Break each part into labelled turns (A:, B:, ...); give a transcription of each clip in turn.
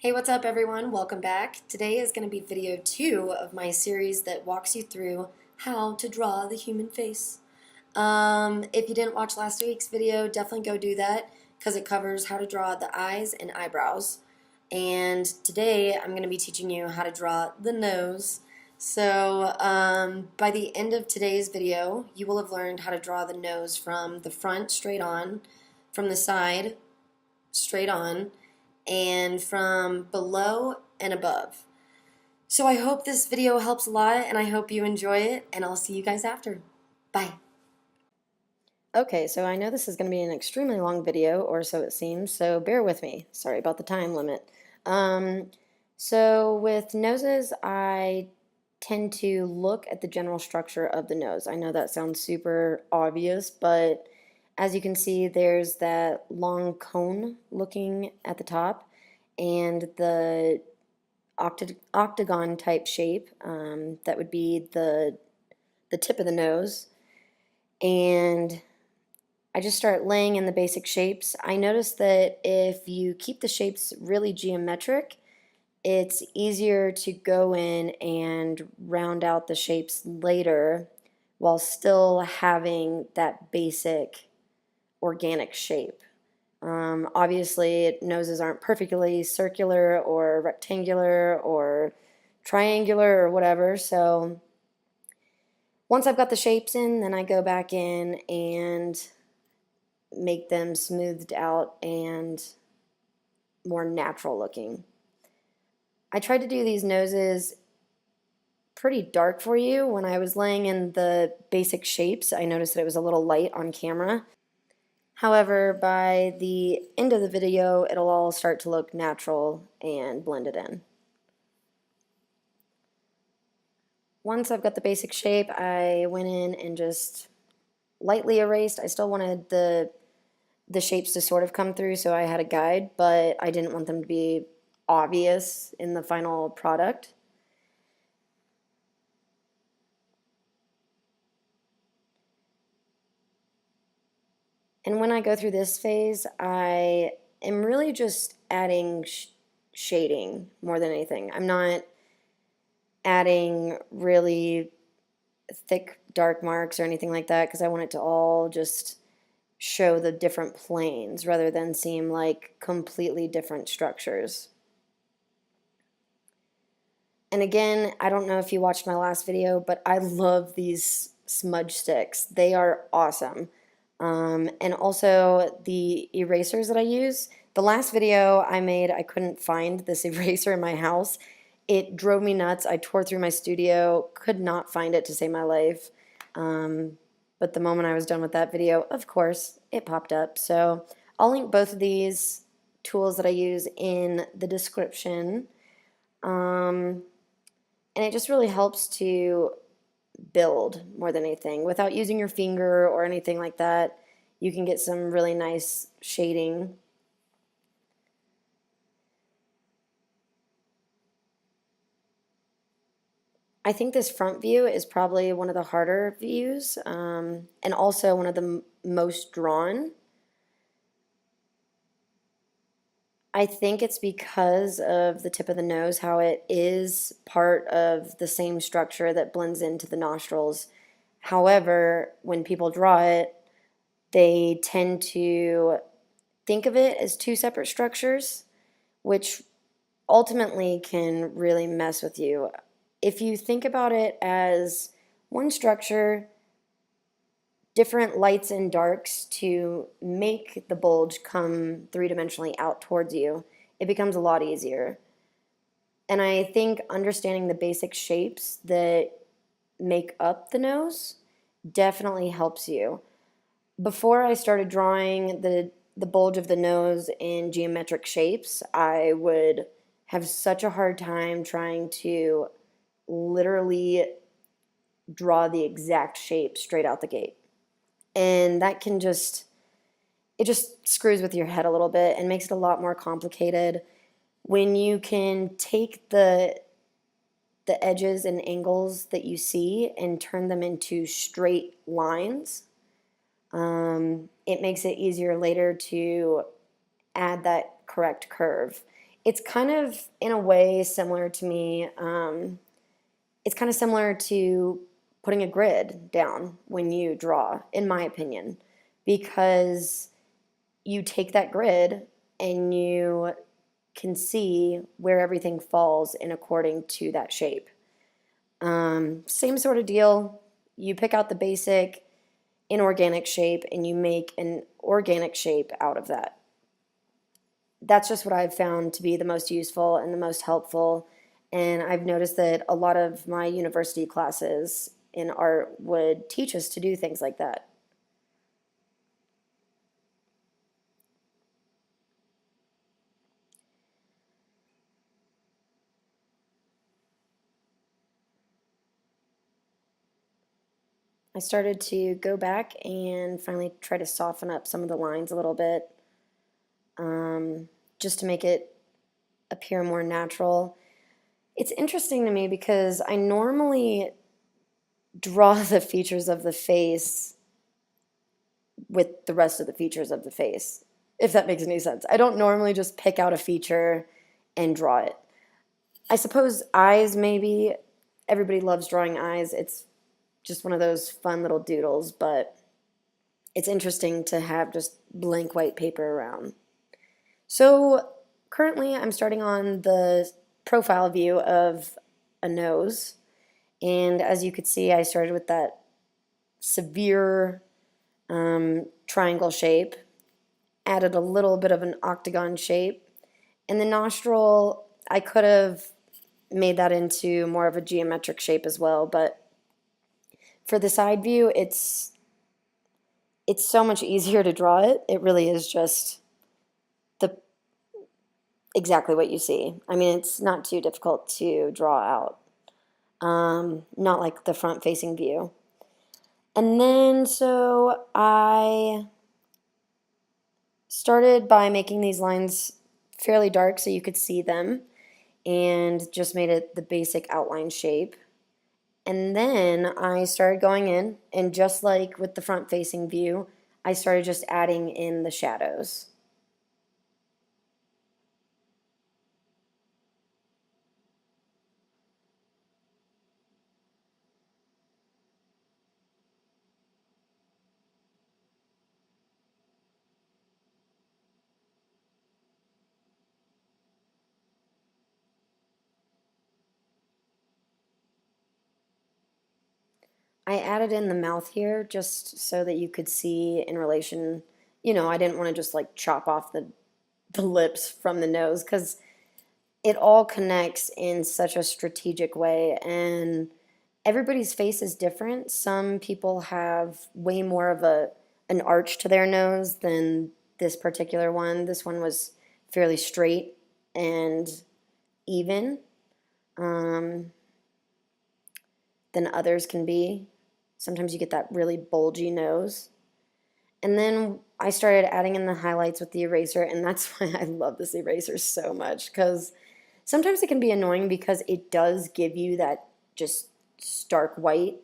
A: Hey, what's up, everyone? Welcome back. Today is going to be video 2 of my series that walks you through how to draw the human face. If you didn't watch last week's video, definitely go do that because it covers how to draw the eyes and eyebrows. And today I'm going to be teaching you how to draw the nose. So by the end of today's video, you will have learned how to draw the nose from the front straight on, from the side straight on, and from below and above. So I hope this video helps a lot, and I hope you enjoy it, and I'll see you guys after. Bye. Okay, so I know this is going to be an extremely long video, or so it seems, so bear with me. Sorry about the time limit. So with noses, I tend to look at the general structure of the nose. I know that sounds super obvious, but as you can see, there's that long cone looking at the top and the octagon type shape. That would be the tip of the nose. And I just start laying in the basic shapes. I noticed that if you keep the shapes really geometric, it's easier to go in and round out the shapes later while still having that basic organic shape. Obviously, noses aren't perfectly circular or rectangular or triangular or whatever, so once I've got the shapes in, then I go back in and make them smoothed out and more natural looking. I tried to do these noses pretty dark for you. When I was laying in the basic shapes, I noticed that it was a little light on camera. However, by the end of the video, it'll all start to look natural and blended in. Once I've got the basic shape, I went in and just lightly erased. I still wanted the shapes to sort of come through, so I had a guide, but I didn't want them to be obvious in the final product. And when I go through this phase, I am really just adding shading more than anything. I'm not adding really thick dark marks or anything like that because I want it to all just show the different planes rather than seem like completely different structures. And again, I don't know if you watched my last video, but I love these smudge sticks. They are awesome. And also the erasers that I use. The last video I made, I couldn't find this eraser in my house. It drove me nuts. I tore through my studio, could not find it to save my life. But the moment I was done with that video, of course, it popped up. So I'll link both of these tools that I use in the description. And it just really helps to build more than anything. Without using your finger or anything like that, you can get some really nice shading. I think this front view is probably one of the harder views, and also one of the most drawn. I think it's because of the tip of the nose, how it is part of the same structure that blends into the nostrils. However, when people draw it, they tend to think of it as two separate structures, which ultimately can really mess with you. If you think about it as one structure, different lights and darks to make the bulge come three-dimensionally out towards you, it becomes a lot easier. And I think understanding the basic shapes that make up the nose definitely helps you. Before I started drawing the bulge of the nose in geometric shapes, I would have such a hard time trying to literally draw the exact shape straight out the gate. And that can just, it just screws with your head a little bit and makes it a lot more complicated. When you can take the edges and angles that you see and turn them into straight lines, it makes it easier later to add that correct curve. It's kind of, in a way, similar to me. It's kind of similar to putting a grid down when you draw, in my opinion, because you take that grid and you can see where everything falls in according to that shape. Same sort of deal. You pick out the basic inorganic shape and you make an organic shape out of that. That's just what I've found to be the most useful and the most helpful. And I've noticed that a lot of my university classes in art would teach us to do things like that. I started to go back and finally try to soften up some of the lines a little bit, just to make it appear more natural. It's interesting to me because I normally draw the features of the face with the rest of the features of the face, if that makes any sense. I don't normally just pick out a feature and draw it. I suppose eyes, maybe. Everybody loves drawing eyes. It's just one of those fun little doodles, but it's interesting to have just blank white paper around. So currently I'm starting on the profile view of a nose. And as you could see, I started with that severe triangle shape, added a little bit of an octagon shape. And the nostril, I could have made that into more of a geometric shape as well, but for the side view, it's so much easier to draw it. It really is just the exactly what you see. I mean, it's not too difficult to draw out. Not like the front-facing view. And then, so I started by making these lines fairly dark so you could see them, and just made it the basic outline shape. And then I started going in, and just like with the front-facing view, I started just adding in the shadows. I added in the mouth here just so that you could see in relation, I didn't want to just like chop off the lips from the nose because it all connects in such a strategic way, and everybody's face is different. Some people have way more of an arch to their nose than this particular one. This one was fairly straight and even um, than others can be. Sometimes you get that really bulgy nose. And then I started adding in the highlights with the eraser, and that's why I love this eraser so much, because sometimes it can be annoying because it does give you that just stark white,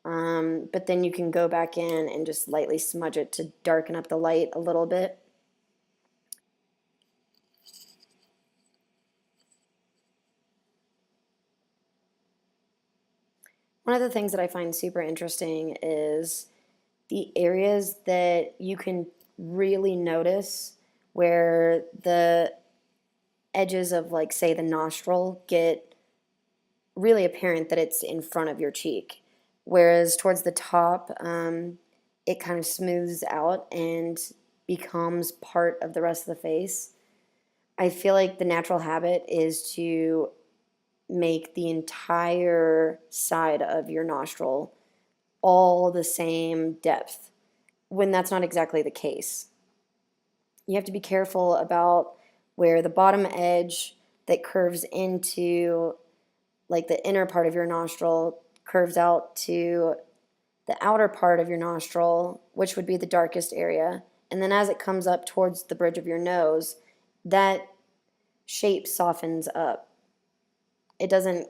A: but then you can go back in and just lightly smudge it to darken up the light a little bit. One of the things that I find super interesting is the areas that you can really notice where the edges of, like, say, the nostril get really apparent that it's in front of your cheek, whereas towards the top, it kind of smooths out and becomes part of the rest of the face. I feel like the natural habit is to make the entire side of your nostril all the same depth, when that's not exactly the case. You have to be careful about where the bottom edge that curves into, like, the inner part of your nostril curves out to the outer part of your nostril, which would be the darkest area. And then as it comes up towards the bridge of your nose, that shape softens up. It doesn't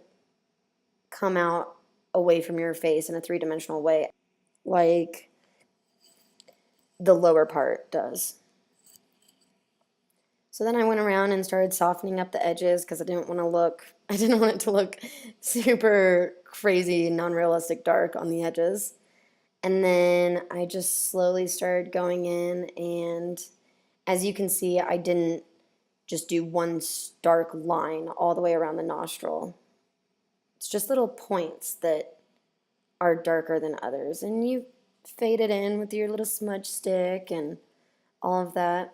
A: come out away from your face in a three-dimensional way like the lower part does. So then I went around and started softening up the edges because I didn't want it to look super crazy, non-realistic dark on the edges. And then I just slowly started going in, and as you can see, I didn't just do one stark line all the way around the nostril. It's just little points that are darker than others, and you fade it in with your little smudge stick and all of that.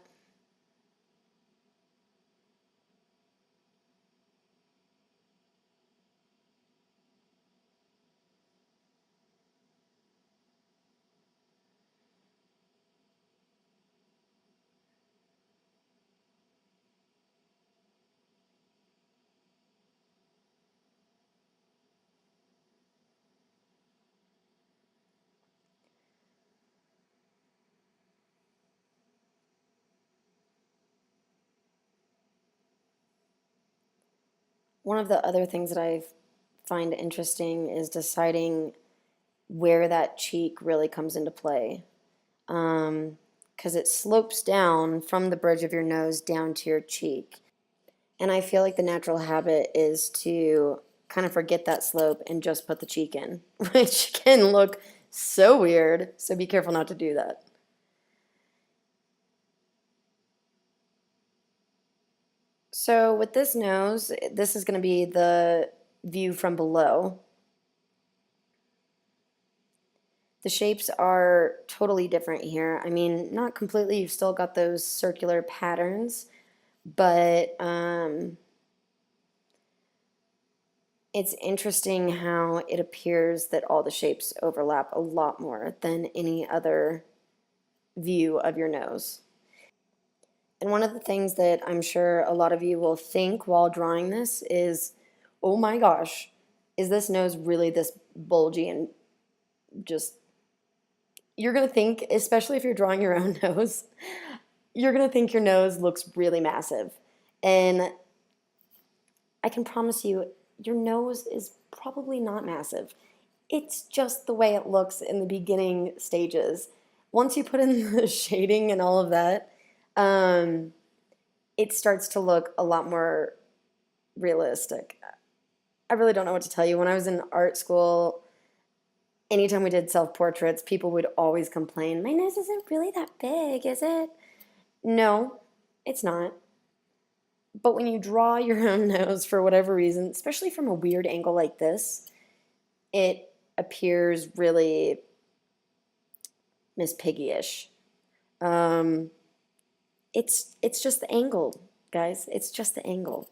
A: One of the other things that I find interesting is deciding where that cheek really comes into play. Because it slopes down from the bridge of your nose down to your cheek. And I feel like the natural habit is to kind of forget that slope and just put the cheek in, which can look so weird. So be careful not to do that. So with this nose, this is going to be the view from below. The shapes are totally different here. I mean, not completely, you've still got those circular patterns, but it's interesting how it appears that all the shapes overlap a lot more than any other view of your nose. And one of the things that I'm sure a lot of you will think while drawing this is, oh my gosh, is this nose really this bulgy and just, you're going to think, especially if you're drawing your own nose, you're going to think your nose looks really massive. And I can promise you, your nose is probably not massive. It's just the way it looks in the beginning stages. Once you put in the shading and all of that, um, it starts to look a lot more realistic. I really don't know what to tell you. When I was in art school, anytime we did self-portraits, people would always complain, my nose isn't really that big, is it? No, it's not. But when you draw your own nose for whatever reason, especially from a weird angle like this, it appears really Miss Piggy-ish. Um, it's just the angle, guys. It's just the angle.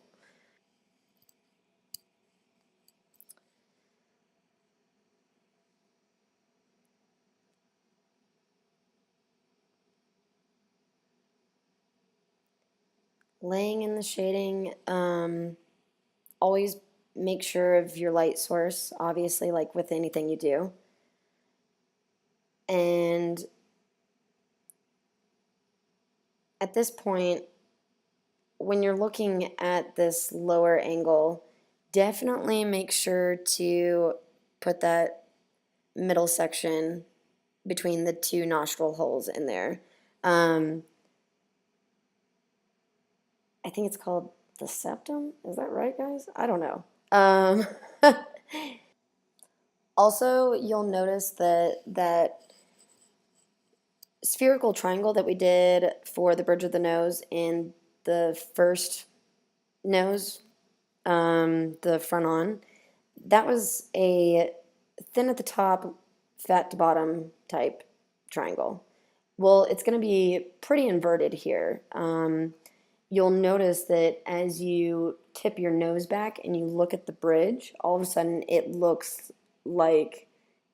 A: Laying in the shading, always make sure of your light source, obviously, like with anything you do. And at this point, when you're looking at this lower angle, definitely make sure to put that middle section between the two nostril holes in there. Um, I think it's called the septum. Is that right, guys? I don't know. Um, Also, you'll notice that spherical triangle that we did for the bridge of the nose in the first nose, the front on, that was a thin at the top, fat to bottom type triangle. Well, it's going to be pretty inverted here. You'll notice that as you tip your nose back and you look at the bridge, all of a sudden it looks like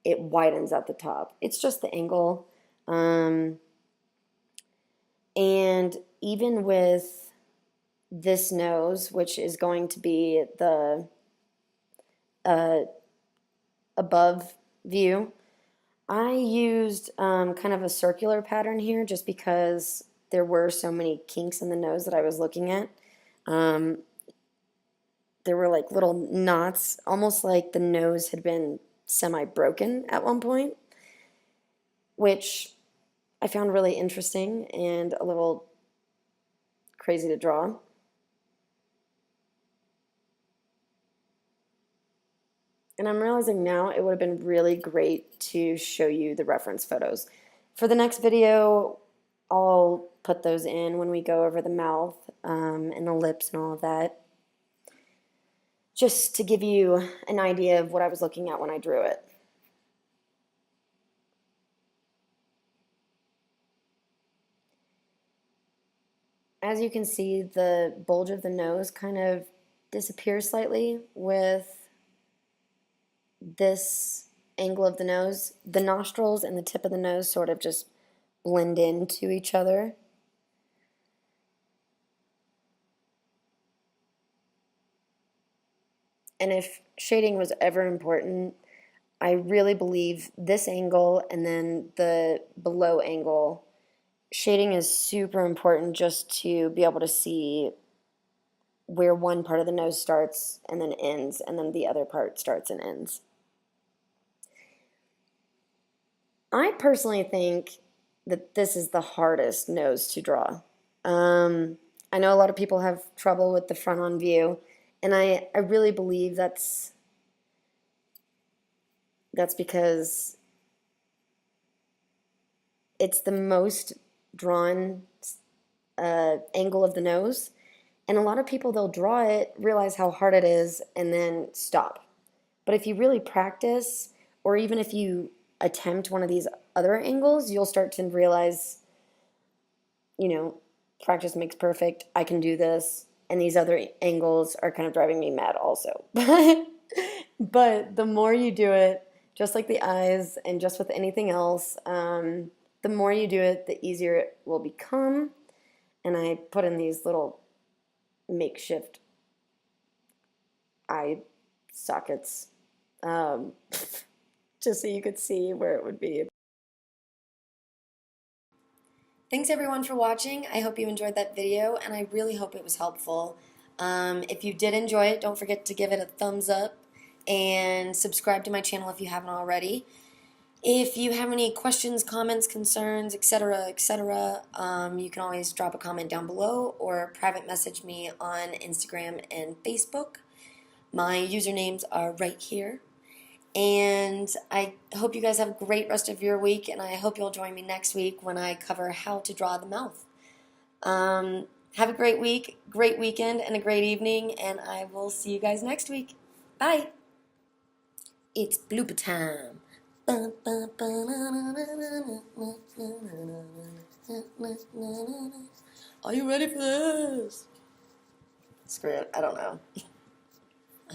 A: it widens at the top. It's just the angle. Um, and even with this nose, which is going to be the uh, above view, I used kind of a circular pattern here just because there were so many kinks in the nose that I was looking at. Um, there were like little knots, almost like the nose had been semi-broken at one point, which I found really interesting and a little crazy to draw. And I'm realizing now it would have been really great to show you the reference photos. For the next video, I'll put those in when we go over the mouth and the lips and all of that, just to give you an idea of what I was looking at when I drew it. As you can see, the bulge of the nose kind of disappears slightly with this angle of the nose. The nostrils and the tip of the nose sort of just blend into each other. And if shading was ever important, I really believe this angle and then the below angle, shading is super important just to be able to see where one part of the nose starts and then ends, and then the other part starts and ends. I personally think that this is the hardest nose to draw. I know a lot of people have trouble with the front-on view, and I really believe that's because it's the most drawn angle of the nose, and a lot of people, they'll draw it, realize how hard it is, and then stop. But if you really practice, or even if you attempt one of these other angles, you'll start to realize, you know, practice makes perfect. I can do this. And these other angles are kind of driving me mad also. But the more you do it, just like the eyes and just with anything else, the more you do it, the easier it will become. And I put in these little makeshift eye sockets just so you could see where it would be. Thanks everyone for watching. I hope you enjoyed that video, and I really hope it was helpful. If you did enjoy it, don't forget to give it a thumbs up and subscribe to my channel if you haven't already. If you have any questions, comments, concerns, etc., etc., you can always drop a comment down below or private message me on Instagram and Facebook. My usernames are right here. And I hope you guys have a great rest of your week, and I hope you'll join me next week when I cover how to draw the mouth. Have a great week, great weekend, and a great evening, and I will see you guys next week. Bye! It's blooper time. Are you ready for this? Screw it, I don't know.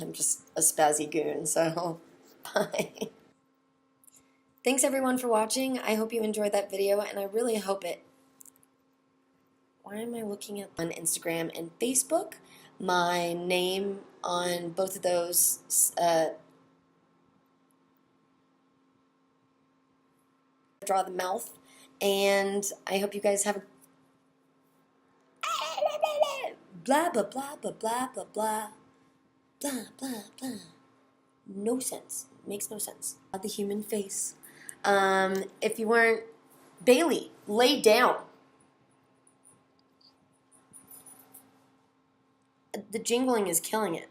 A: I'm just a spazzy goon, so bye. Thanks everyone for watching. I hope you enjoyed that video, and I really hope it... Why am I looking at on Instagram and Facebook? My name on both of those draw the mouth, and I hope you guys have a blah blah blah blah blah blah blah blah blah blah. No sense. Makes no sense. The human face. If you weren't... Bailey, lay down. The jingling is killing it.